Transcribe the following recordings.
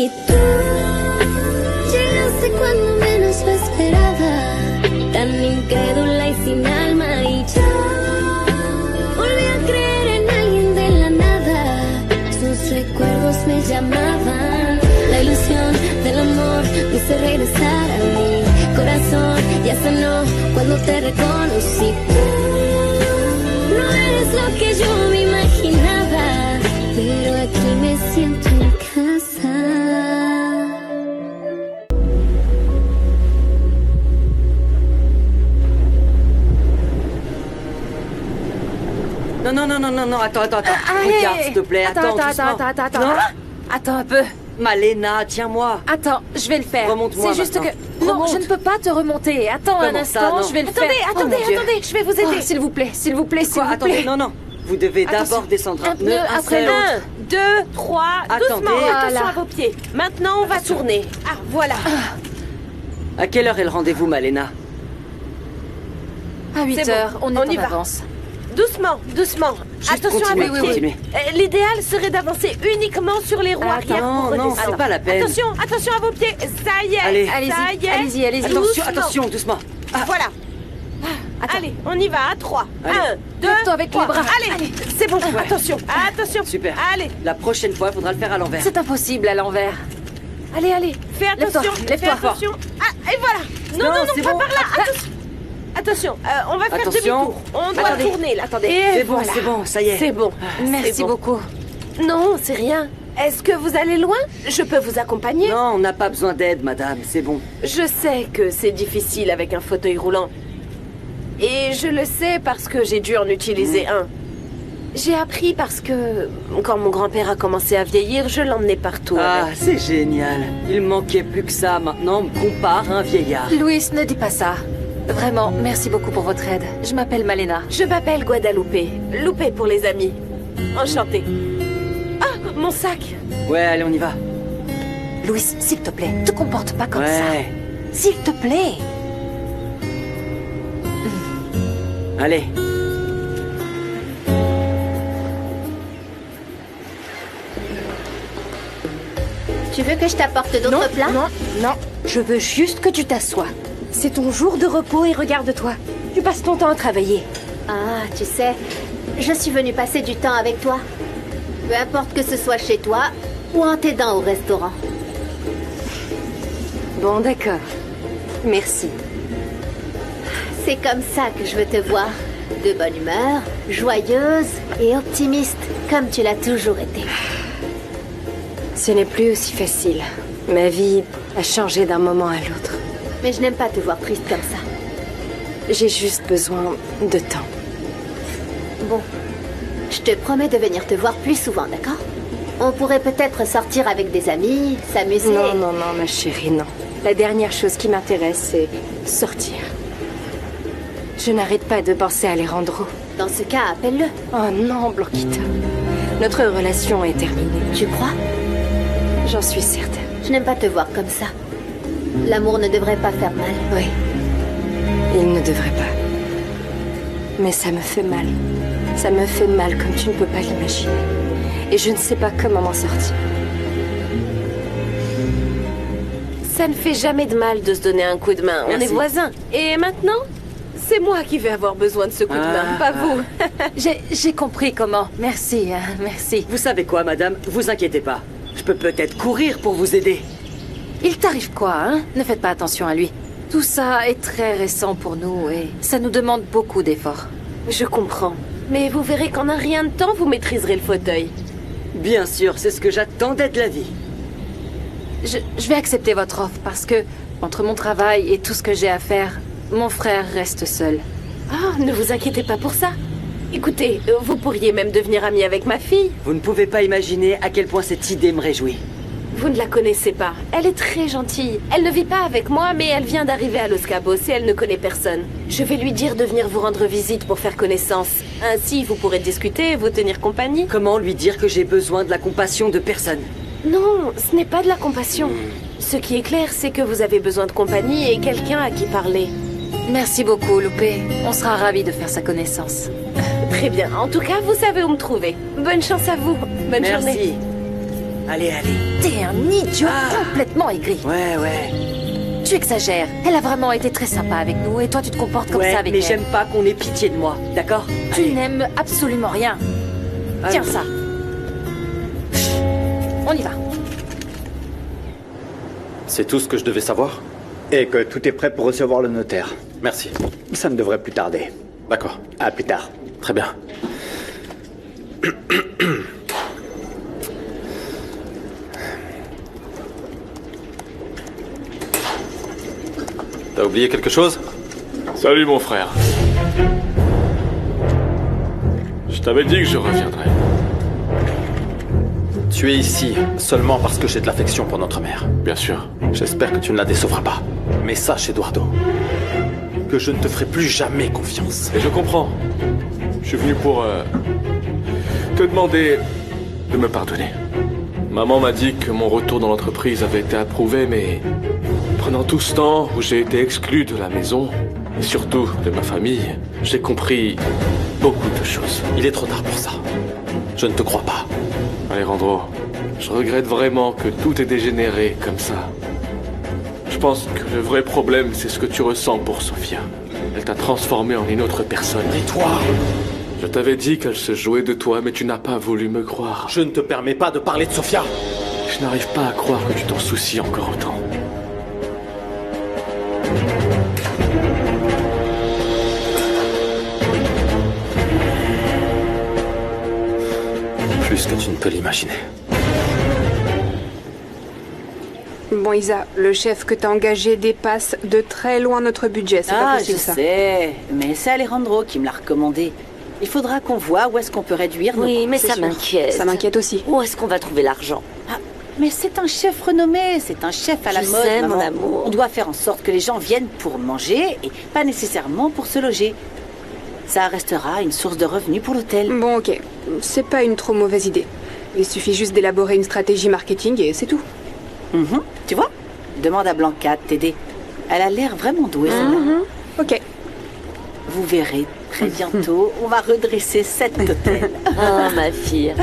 Y tú llegaste cuando menos lo esperaba, tan incrédula y sin alma, y yo volví a creer en alguien de la nada. Sus recuerdos me llamaban, la ilusión del amor me hizo regresar a mi corazón. Ya sanó cuando te reconocí. Tú no eres lo que yo me imaginaba, pero aquí me siento en casa. Non, attends. Regarde, s'il te plaît, attends, doucement. Non. Attends un peu. Malena, tiens-moi. Attends, je vais le faire. Remonte-moi C'est juste maintenant. que... Non, Remonte. je ne peux pas te remonter. Attends un Comment ça, instant, non? je vais le faire. Attendez, Oh, mon Dieu. je vais vous aider. Oh, s'il vous plaît, s'il vous plaît, s'il Quoi? vous Attendez, plaît. non. Vous devez d'abord Attention. descendre Un un pneu, pneu un après seul. l'autre. 1, 2, 3, Attendez. doucement, attention Voilà. à vos pieds. Maintenant, on va tourner. Ah, voilà. À quelle heure est le rendez-vous, Malena? À 8 C'est bon, heures, on est on en y va. avance. Doucement. Attention continuez, à vos pieds. continuez. L'idéal serait d'avancer uniquement sur les roues arrière non, pour non, redescendre. c'est pas la peine. Attention à vos pieds. Ça y est. Allez. Ça y est. Allez-y. Attention, doucement. Ah, Voilà. Attends. Allez, on y va à 3. Allez. 1, 2, Lève-toi avec les 3. bras. Allez, c'est bon. Attention. super. Allez, La prochaine fois, il faudra le faire à l'envers. C'est impossible à l'envers. Allez. fais attention. Lève-toi, Fais attention. Ah, et voilà. Non, c'est pas bon. par là. Attention, on va faire Attention. demi-tour. On doit Attendez, tourner là. attendez. Et C'est bon, voilà. c'est bon, ça y est. C'est bon. Merci C'est bon. beaucoup. Non, c'est rien. Est-ce que vous allez loin? Je peux vous accompagner? Non, on n'a pas besoin d'aide, madame, c'est bon. Je sais que c'est difficile avec un fauteuil roulant. Et je le sais parce que j'ai dû en utiliser un. J'ai appris parce que quand mon grand-père a commencé à vieillir, je l'emmenais partout. Ah, avec. c'est génial. Il manquait plus que ça. Maintenant, on me compare à un vieillard. Louis, ne dis pas ça. Vraiment, merci beaucoup pour votre aide. Je m'appelle Malena. Je m'appelle Guadalupe. Loupé pour les amis. Enchantée. Ah, mon sac. Ouais, allez, on y va. Louis, s'il te plaît, te comporte pas comme ça. Ouais. S'il te plaît. Allez. Tu veux que je t'apporte d'autres plats? Non. Je veux juste que tu t'assoies. C'est ton jour de repos et regarde-toi. Tu passes ton temps à travailler. Ah, tu sais, je suis venue passer du temps avec toi. Peu importe que ce soit chez toi ou en t'aidant au restaurant. Bon, d'accord. Merci. C'est comme ça que je veux te voir. De bonne humeur, joyeuse et optimiste, comme tu l'as toujours été. Ce n'est plus aussi facile. Ma vie a changé d'un moment à l'autre. Mais je n'aime pas te voir triste comme ça. J'ai juste besoin de temps. Bon, je te promets de venir te voir plus souvent, d'accord? On pourrait peut-être sortir avec des amis, s'amuser. Non, ma chérie, non. La dernière chose qui m'intéresse, c'est sortir. Je n'arrête pas de penser à Alejandro. Dans ce cas, appelle-le. Oh non, Blanquita. Notre relation est terminée. Tu crois? J'en suis certaine. Je n'aime pas te voir comme ça. L'amour ne devrait pas faire mal. Oui. Il ne devrait pas. Mais ça me fait mal. Ça me fait mal comme tu ne peux pas l'imaginer. Et je ne sais pas comment m'en sortir. Ça ne fait jamais de mal de se donner un coup de main. On Merci. est voisins. Et maintenant, c'est moi qui vais avoir besoin de ce coup de main, pas vous. J'ai compris comment. Merci, merci. Vous savez quoi, madame? Vous inquiétez pas. Je peux peut-être courir pour vous aider. Il t'arrive quoi, hein? Ne faites pas attention à lui. Tout ça est très récent pour nous et ça nous demande beaucoup d'efforts. Je comprends. Mais vous verrez qu'en un rien de temps, vous maîtriserez le fauteuil. Bien sûr, c'est ce que j'attendais de la vie. Je vais accepter votre offre parce que, entre mon travail et tout ce que j'ai à faire, mon frère reste seul. Ah, ne vous inquiétez pas pour ça. Écoutez, vous pourriez même devenir ami avec ma fille. Vous ne pouvez pas imaginer à quel point cette idée me réjouit. Vous ne la connaissez pas. Elle est très gentille. Elle ne vit pas avec moi, mais elle vient d'arriver à Los Cabos et elle ne connaît personne. Je vais lui dire de venir vous rendre visite pour faire connaissance. Ainsi, vous pourrez discuter et vous tenir compagnie. Comment lui dire que j'ai besoin de la compassion de personne? Non, ce n'est pas de la compassion. Ce qui est clair, c'est que vous avez besoin de compagnie et quelqu'un à qui parler. Merci beaucoup, Loupé. On sera ravis de faire sa connaissance. Très bien. En tout cas, vous savez où me trouver. Bonne chance à vous. Bonne journée. Merci. Allez, allez. T'es un idiot complètement aigri. Ouais. Tu exagères. Elle a vraiment été très sympa avec nous et toi tu te comportes comme Ouais, ça avec mais elle. j'aime pas qu'on ait pitié de moi, d'accord? Tu Allez. n'aimes absolument rien. Allez. Tiens ça. On y va. C'est tout ce que je devais savoir? Et que tout est prêt pour recevoir le notaire. Merci. Ça ne devrait plus tarder. D'accord. À plus tard. Très bien. T'as oublié quelque chose? Salut mon frère. Je t'avais dit que je reviendrais. Tu es ici seulement parce que j'ai de l'affection pour notre mère. Bien sûr. J'espère que tu ne la décevras pas. Mais sache, Eduardo, que je ne te ferai plus jamais confiance. Et je comprends. Je suis venu pour te demander de me pardonner. Maman m'a dit que mon retour dans l'entreprise avait été approuvé, mais pendant tout ce temps où j'ai été exclu de la maison, et surtout de ma famille, j'ai compris beaucoup de choses. Il est trop tard pour ça. Je ne te crois pas. Alejandro, je regrette vraiment que tout ait dégénéré comme ça. Je pense que le vrai problème, c'est ce que tu ressens pour Sofia. Elle t'a transformé en une autre personne. Et toi? Je t'avais dit qu'elle se jouait de toi, mais tu n'as pas voulu me croire. Je ne te permets pas de parler de Sofia. Je n'arrive pas à croire que tu t'en soucies encore autant. Plus que tu ne peux l'imaginer. Bon, Isa, le chef que t'as engagé dépasse de très loin notre budget. C'est pas Ah, je possible, ça. sais, mais c'est Alejandro qui me l'a recommandé. Il faudra qu'on voit où est-ce qu'on peut réduire nos Oui, mais C'est ça sûr. m'inquiète. Ça m'inquiète aussi. Où est-ce qu'on va trouver l'argent? Ah, mais c'est un chef renommé, c'est un chef à la Je mode, sais, mon maman. amour. On doit faire en sorte que les gens viennent pour manger et pas nécessairement pour se loger. Ça restera une source de revenus pour l'hôtel. Bon, ok. C'est pas une trop mauvaise idée. Il suffit juste d'élaborer une stratégie marketing et c'est tout. Mhm. Tu vois? Demande à Blanca de t'aider. Elle a l'air vraiment douée, celle-là. Ok. Vous verrez, très bientôt, on va redresser cet hôtel. Oh, ma fille.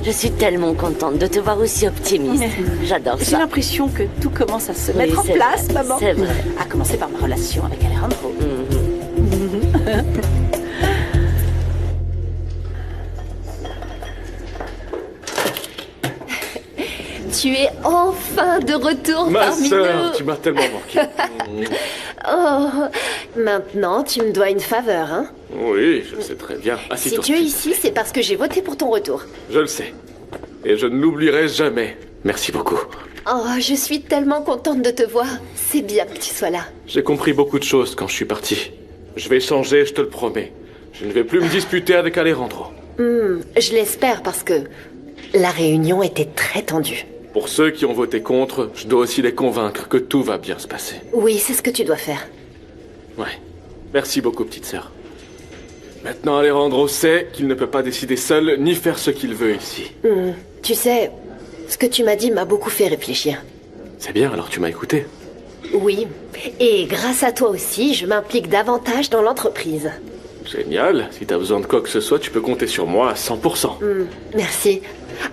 Je suis tellement contente de te voir aussi optimiste. J'adore J'ai ça. l'impression que tout commence à se Oui, mettre en c'est place, vrai, maman. c'est vrai. À commencer par ma relation avec Alejandro. Tu es enfin de retour Ma parmi sœur, nous. tu m'as tellement manqué. Oh, maintenant tu me dois une faveur, hein. Oui, je sais très bien. Si Assis-toi. tu es ici, c'est parce que j'ai voté pour ton retour. Je le sais. Et je ne l'oublierai jamais. Merci beaucoup. Oh, je suis tellement contente de te voir. C'est bien que tu sois là. J'ai compris beaucoup de choses quand je suis parti. Je vais changer, je te le promets. Je ne vais plus me disputer avec Alejandro. Je l'espère parce que la réunion était très tendue. Pour ceux qui ont voté contre, je dois aussi les convaincre que tout va bien se passer. Oui, c'est ce que tu dois faire. Ouais. Merci beaucoup, petite sœur. Maintenant, Alejandro sait qu'il ne peut pas décider seul ni faire ce qu'il veut ici. Tu sais, ce que tu m'as dit m'a beaucoup fait réfléchir. C'est bien, alors tu m'as écouté. Oui, et grâce à toi aussi, je m'implique davantage dans l'entreprise. Génial. Si t'as besoin de quoi que ce soit, tu peux compter sur moi à 100%. Merci.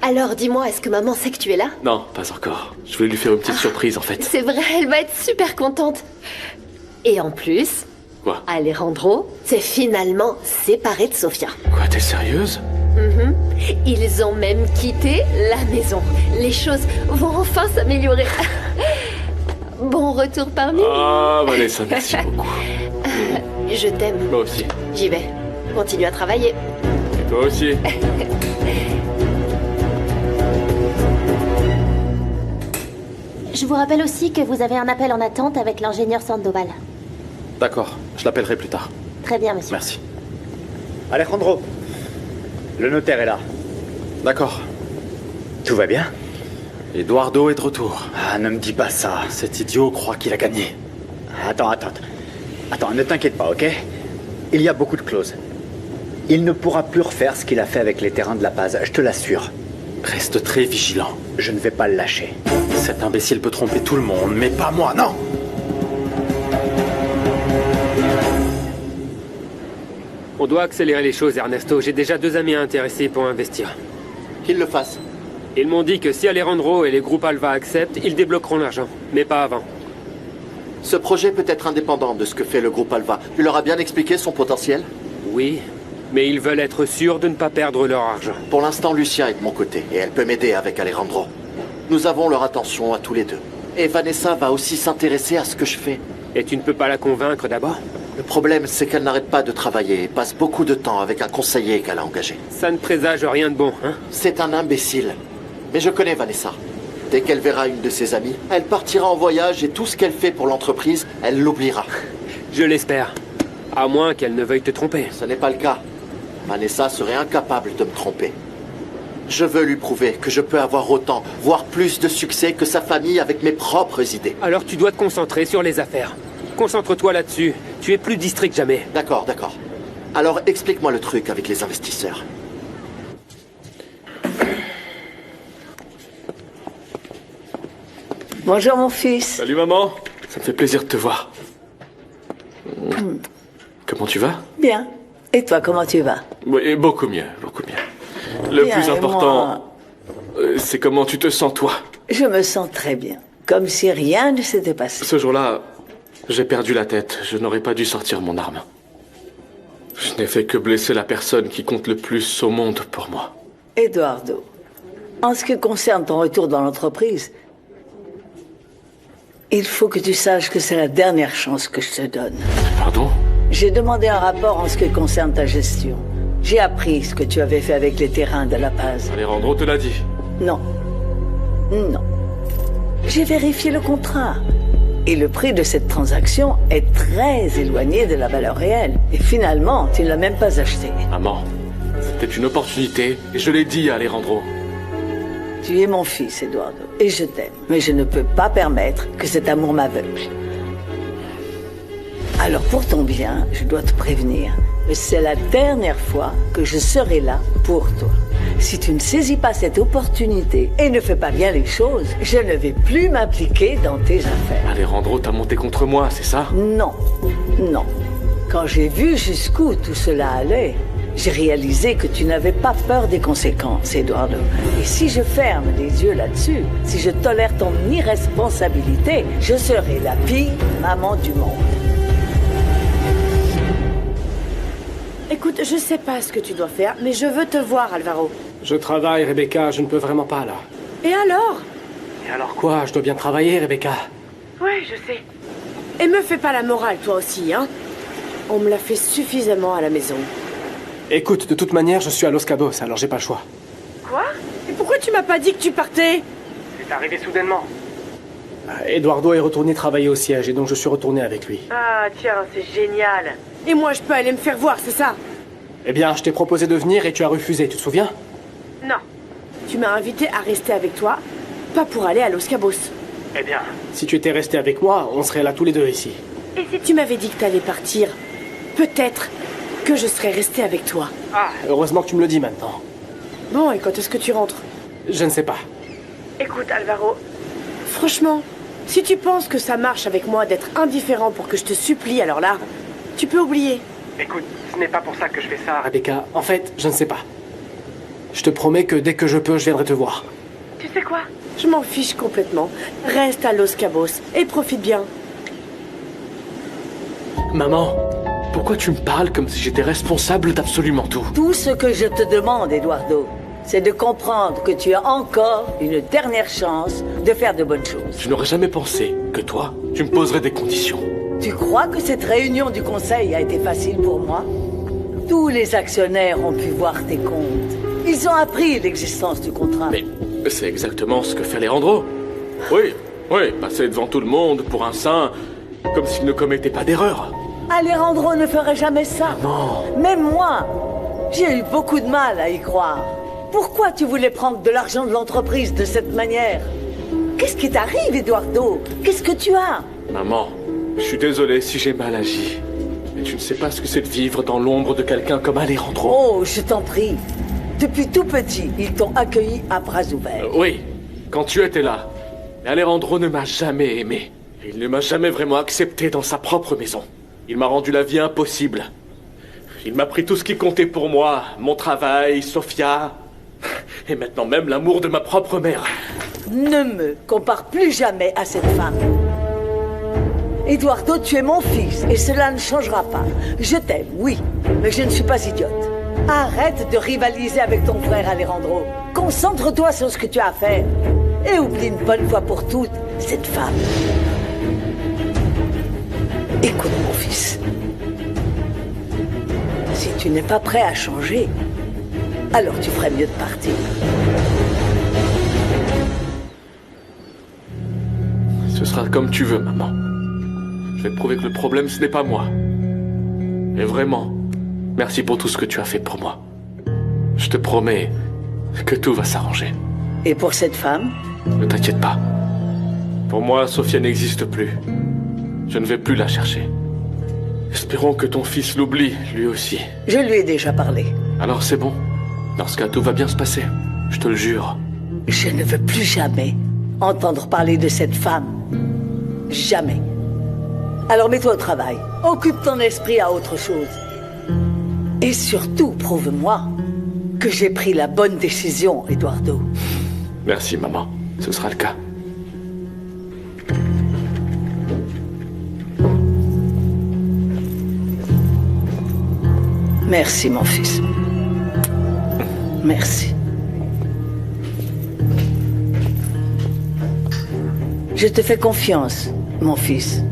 Alors dis-moi, est-ce que maman sait que tu es là? Non, pas encore. Je voulais lui faire une petite surprise, en fait. C'est vrai, elle va être super contente. Et en plus, Quoi? Alejandro s'est finalement séparé de Sofia. Quoi, t'es sérieuse? Ils ont même quitté la maison. Les choses vont enfin s'améliorer. Bon retour parmi nous. Ah, Vanessa, merci beaucoup. Je t'aime. Moi aussi. J'y vais. Continue à travailler. Et toi aussi. Je vous rappelle aussi que vous avez un appel en attente avec l'ingénieur Sandoval. D'accord, je l'appellerai plus tard. Très bien, monsieur. Merci. Alejandro, le notaire est là. D'accord. Tout va bien? Eduardo est de retour. Ah, ne me dis pas ça. Cet idiot croit qu'il a gagné. Attends, ne t'inquiète pas, ok? Il y a beaucoup de clauses. Il ne pourra plus refaire ce qu'il a fait avec les terrains de la Paz, je te l'assure. Reste très vigilant. Je ne vais pas le lâcher. Cet imbécile peut tromper tout le monde, mais pas moi, non! On doit accélérer les choses, Ernesto. J'ai déjà 2 amis intéressés pour investir. Qu'il le fasse. Ils m'ont dit que si Alejandro et les groupes Alva acceptent, ils débloqueront l'argent. Mais pas avant. Ce projet peut être indépendant de ce que fait le groupe Alva. Tu leur as bien expliqué son potentiel? Oui, mais ils veulent être sûrs de ne pas perdre leur argent. Pour l'instant, Lucia est de mon côté, et elle peut m'aider avec Alejandro. Nous avons leur attention à tous les deux. Et Vanessa va aussi s'intéresser à ce que je fais. Et tu ne peux pas la convaincre d'abord? Le problème, c'est qu'elle n'arrête pas de travailler et passe beaucoup de temps avec un conseiller qu'elle a engagé. Ça ne présage rien de bon, hein? C'est un imbécile. Mais je connais Vanessa. Dès qu'elle verra une de ses amies, elle partira en voyage et tout ce qu'elle fait pour l'entreprise, elle l'oubliera. Je l'espère. À moins qu'elle ne veuille te tromper. Ce n'est pas le cas. Vanessa serait incapable de me tromper. Je veux lui prouver que je peux avoir autant, voire plus de succès que sa famille avec mes propres idées. Alors tu dois te concentrer sur les affaires. Concentre-toi là-dessus. Tu es plus distrait que jamais. D'accord, d'accord. Alors explique-moi le truc avec les investisseurs. Bonjour mon fils. Salut maman. Ça me fait plaisir de te voir. Comment tu vas? Bien. Et toi, comment tu vas? Oui, beaucoup mieux, beaucoup mieux. Le Bien, plus et important, c'est comment tu te sens toi. Je me sens très bien. Comme si rien ne s'était passé. Ce jour-là, j'ai perdu la tête. Je n'aurais pas dû sortir mon arme. Je n'ai fait que blesser la personne qui compte le plus au monde pour moi. Eduardo, en ce qui concerne ton retour dans l'entreprise, il faut que tu saches que c'est la dernière chance que je te donne. Pardon? J'ai demandé un rapport en ce qui concerne ta gestion. J'ai appris ce que tu avais fait avec les terrains de La Paz. Alejandro te l'a dit. Non. Non. J'ai vérifié le contrat. Et le prix de cette transaction est très éloigné de la valeur réelle. Et finalement, tu ne l'as même pas acheté. Maman, c'était une opportunité et je l'ai dit à Alejandro. Tu es mon fils, Eduardo, et je t'aime. Mais je ne peux pas permettre que cet amour m'aveugle. Alors pour ton bien, je dois te prévenir que c'est la dernière fois que je serai là pour toi. Si tu ne saisis pas cette opportunité et ne fais pas bien les choses, je ne vais plus m'impliquer dans tes affaires. Alejandro t'a monté contre moi, c'est ça? Non, non. Quand j'ai vu jusqu'où tout cela allait, j'ai réalisé que tu n'avais pas peur des conséquences, Eduardo. Et si je ferme les yeux là-dessus, si je tolère ton irresponsabilité, je serai la pire maman du monde. Écoute, je sais pas ce que tu dois faire, mais je veux te voir, Alvaro. Je travaille, Rebecca. Je ne peux vraiment pas, là. Et alors? Et alors quoi? Je dois bien travailler, Rebecca. Ouais, je sais. Et me fais pas la morale, toi aussi, hein? On me l'a fait suffisamment à la maison. Écoute, de toute manière, je suis à Los Cabos, alors j'ai pas le choix. Quoi? Et pourquoi tu m'as pas dit que tu partais? C'est arrivé soudainement. Eduardo est retourné travailler au siège, et donc je suis retourné avec lui. Ah, tiens, c'est génial. Et moi, je peux aller me faire voir, c'est ça? Eh bien, je t'ai proposé de venir et tu as refusé, tu te souviens? Non. Tu m'as invité à rester avec toi, pas pour aller à Los Cabos. Eh bien, si tu étais resté avec moi, on serait là tous les deux ici. Et si tu m'avais dit que t'allais partir, peut-être que je serais resté avec toi. Ah, heureusement que tu me le dis maintenant. Bon, et quand est-ce que tu rentres? Je ne sais pas. Écoute, Alvaro, franchement, si tu penses que ça marche avec moi d'être indifférent pour que je te supplie, alors là, tu peux oublier. Écoute, ce n'est pas pour ça que je fais ça, Rebecca. En fait, je ne sais pas. Je te promets que dès que je peux, je viendrai te voir. Tu sais quoi? Je m'en fiche complètement. Reste à Los Cabos et profite bien. Maman, pourquoi tu me parles comme si j'étais responsable d'absolument tout? Tout ce que je te demande, Eduardo, c'est de comprendre que tu as encore une dernière chance de faire de bonnes choses. Je n'aurais jamais pensé que toi, tu me poserais des conditions. Tu crois que cette réunion du conseil a été facile pour moi? Tous les actionnaires ont pu voir tes comptes. Ils ont appris l'existence du contrat. Mais c'est exactement ce que fait Alejandro. Oui, passer devant tout le monde pour un saint, comme s'il ne commettait pas d'erreur. Alejandro ne ferait jamais ça. Non. Même moi, j'ai eu beaucoup de mal à y croire. Pourquoi tu voulais prendre de l'argent de l'entreprise de cette manière? Qu'est-ce qui t'arrive, Eduardo? Qu'est-ce que tu as? Maman, je suis désolé si j'ai mal agi. Mais tu ne sais pas ce que c'est de vivre dans l'ombre de quelqu'un comme Alejandro. Oh, je t'en prie. Depuis tout petit, ils t'ont accueilli à bras ouverts. Oui, quand tu étais là. Mais Alejandro ne m'a jamais aimé. Il ne m'a jamais vraiment accepté dans sa propre maison. Il m'a rendu la vie impossible. Il m'a pris tout ce qui comptait pour moi. Mon travail, Sofia. et maintenant même l'amour de ma propre mère. Ne me compare plus jamais à cette femme. Eduardo, tu es mon fils et cela ne changera pas. Je t'aime, oui, mais je ne suis pas idiote. Arrête de rivaliser avec ton frère Alejandro. Concentre-toi sur ce que tu as à faire. Et oublie une bonne fois pour toutes cette femme. Écoute, mon fils. Si tu n'es pas prêt à changer, alors tu ferais mieux de partir. Ce sera comme tu veux, maman. Je vais te prouver que le problème, ce n'est pas moi. Et vraiment, merci pour tout ce que tu as fait pour moi. Je te promets que tout va s'arranger. Et pour cette femme? Ne t'inquiète pas. Pour moi, Sofia n'existe plus. Je ne vais plus la chercher. Espérons que ton fils l'oublie, lui aussi. Je lui ai déjà parlé. Alors c'est bon. Dans ce cas, tout va bien se passer. Je te le jure. Je ne veux plus jamais entendre parler de cette femme. Jamais. Alors mets-toi au travail. Occupe ton esprit à autre chose. Et surtout, prouve-moi que j'ai pris la bonne décision, Eduardo. Merci, maman. Ce sera le cas. Merci, mon fils. Merci. Je te fais confiance, mon fils.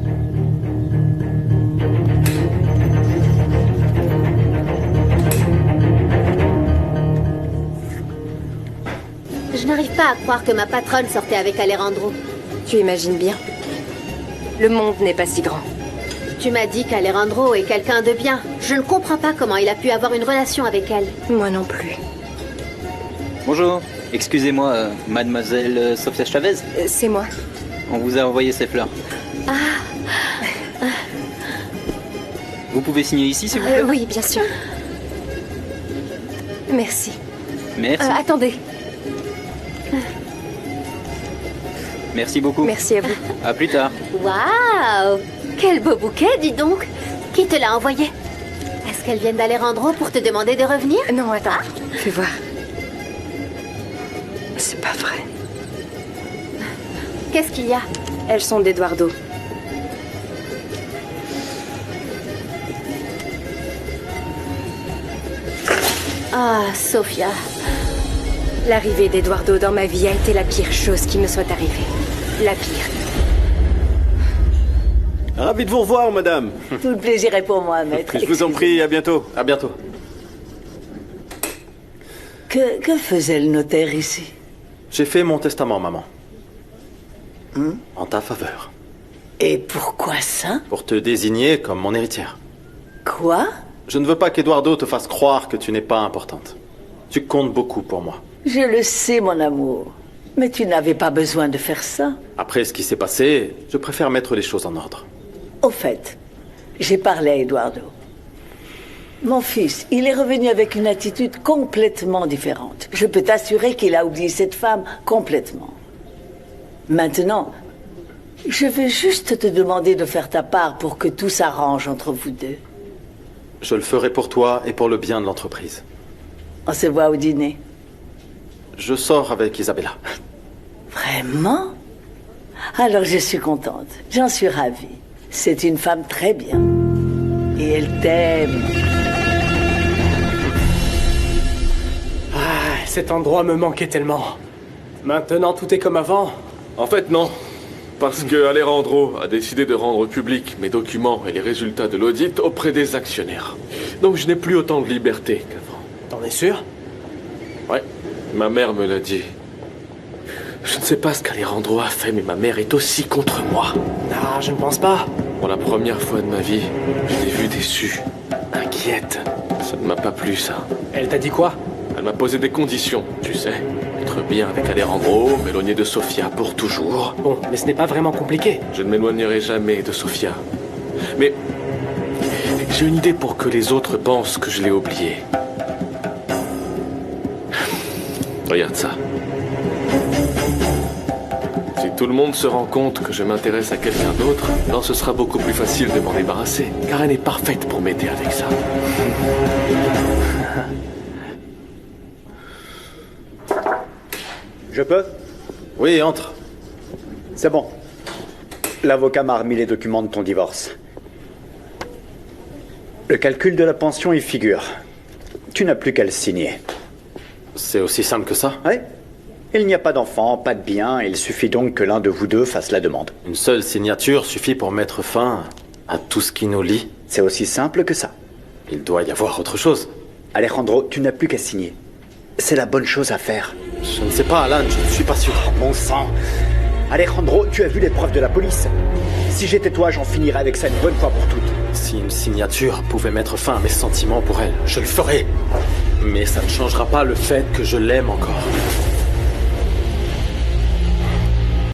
Je n'arrive pas à croire que ma patronne sortait avec Alejandro. Tu imagines bien. Le monde n'est pas si grand. Tu m'as dit qu'Alejandro est quelqu'un de bien. Je ne comprends pas comment il a pu avoir une relation avec elle. Moi non plus. Bonjour, excusez-moi, mademoiselle Sofia Chavez? C'est moi. On vous a envoyé ces fleurs. Ah. Vous pouvez signer ici, s'il vous plaît? Oui, bien sûr. Merci. Merci. Attendez. Merci beaucoup. Merci à vous. À plus tard. Waouh! Quel beau bouquet, dis donc. Qui te l'a envoyé? Est-ce qu'elles viennent d'Alejandro pour te demander de revenir? Non, attends. Fais voir. C'est pas vrai. Qu'est-ce qu'il y a? Elles sont d'Eduardo. Ah, Sofia. L'arrivée d'Eduardo dans ma vie a été la pire chose qui me soit arrivée. La pire. Ravi de vous revoir, madame. Tout le plaisir est pour moi, maître. Je vous en prie, à bientôt. À bientôt. Que faisait le notaire ici? J'ai fait mon testament, maman. En ta faveur. Et pourquoi ça? Pour te désigner comme mon héritière. Quoi? Je ne veux pas qu'Eduardo te fasse croire que tu n'es pas importante. Tu comptes beaucoup pour moi. Je le sais, mon amour. Mais tu n'avais pas besoin de faire ça. Après ce qui s'est passé, je préfère mettre les choses en ordre. Au fait, j'ai parlé à Eduardo. Mon fils, il est revenu avec une attitude complètement différente. Je peux t'assurer qu'il a oublié cette femme complètement. Maintenant, je veux juste te demander de faire ta part pour que tout s'arrange entre vous deux. Je le ferai pour toi et pour le bien de l'entreprise. On se voit au dîner. Je sors avec Isabella. Vraiment? Alors je suis contente. J'en suis ravie. C'est une femme très bien. Et elle t'aime. Ah, cet endroit me manquait tellement. Maintenant, tout est comme avant. En fait, non. Parce que Alejandro a décidé de rendre publics mes documents et les résultats de l'audit auprès des actionnaires. Donc je n'ai plus autant de liberté qu'avant. T'en es sûr? Ouais, ma mère me l'a dit. Je ne sais pas ce qu'Alejandro a fait, mais ma mère est aussi contre moi. Ah, je ne pense pas. Pour la première fois de ma vie, je l'ai vue déçue, inquiète. Ça ne m'a pas plu, ça. Elle t'a dit quoi? Elle m'a posé des conditions, tu sais. Être bien avec Alejandro, m'éloigner de Sofia pour toujours. Bon, mais ce n'est pas vraiment compliqué. Je ne m'éloignerai jamais de Sofia. Mais j'ai une idée pour que les autres pensent que je l'ai oublié. Regarde ça. Si tout le monde se rend compte que je m'intéresse à quelqu'un d'autre, alors ce sera beaucoup plus facile de m'en débarrasser, car elle est parfaite pour m'aider avec ça. Je peux? Oui, entre. C'est bon. L'avocat m'a remis les documents de ton divorce. Le calcul de la pension y figure. Tu n'as plus qu'à le signer. C'est aussi simple que ça? Oui. Il n'y a pas d'enfant, pas de bien, il suffit donc que l'un de vous deux fasse la demande. Une seule signature suffit pour mettre fin à tout ce qui nous lie. C'est aussi simple que ça. Il doit y avoir autre chose. Alejandro, tu n'as plus qu'à signer. C'est la bonne chose à faire. Je ne sais pas, Alan, je ne suis pas sûr. Oh, mon sang! Alejandro, tu as vu les preuves de la police. Si j'étais toi, j'en finirais avec ça une bonne fois pour toutes. Si une signature pouvait mettre fin à mes sentiments pour elle, je le ferais. Mais ça ne changera pas le fait que je l'aime encore.